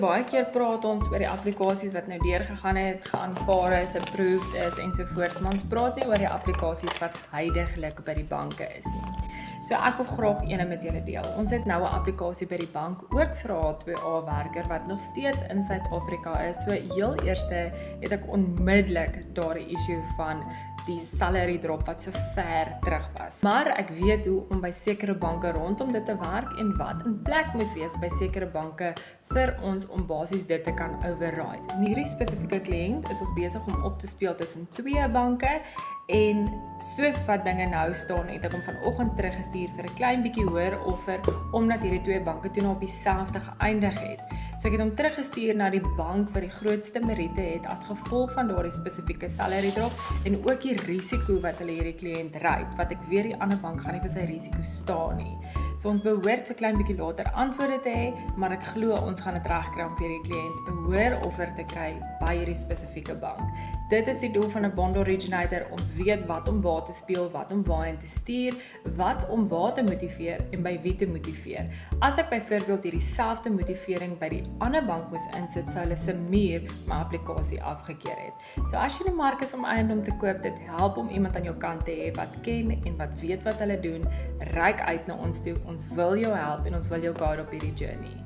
Baie keer praat ons oor die applikasies wat nou deurgegaan het, geaanvaar is, approved is ensovoorts, maar ons praat nie oor die applikasies wat huidiglik by die banke is nie. So ek wil graag ene met julle deel. Ons het nou 'n applikasie by die bank ook vir 'n H2A werker wat nog steeds in Suid-Afrika is. So heel eerste het ek onmiddellik daardie issue van die salary drop wat so ver terug was. Maar ek weet hoe om by sekere banke rondom dit te werk en wat in plek moet wees by sekere banke vir ons om basies dit te kan override. En hierdie spesifieke kliënt is ons besig om op te speel tussen 2 banke en soos wat dinge nou staan, het ek hom vanoggend teruggestuur vir 'n klein bietjie hoër offer omdat hierdie 2 banke toe nou op dieselfde geëindig het. So ek het hom teruggestuur na die bank wat die grootste meriete het as gevolg van daardie spesifieke salary drop en ook die risiko wat hulle hierdie kliënt ry, wat ek weet die ander bank gaan nie vir sy risiko staan nie. So ons behoort so klein bietjie later antwoorde te hê, maar ek glo ons gaan dit regkry om vir die kliënt 'n hoër offer te kry by hierdie spesifieke bank. Dit is die doel van 'n bond originator. Ons weet wat om waar te speel, wat om waarheen te stuur, wat om waar te motiveer en by wie te motiveer. As ek byvoorbeeld hierdie selfde motivering by die ander bank moes insit, sou hulle se muur my applikasie afgekeur het. So as jy in die mark is om eiendom te koop, dit help om iemand aan jou kant te hê wat ken en wat weet wat hulle doen. Reik uit na ons toe. Ons wil jou help en ons wil jou guide op hierdie journey.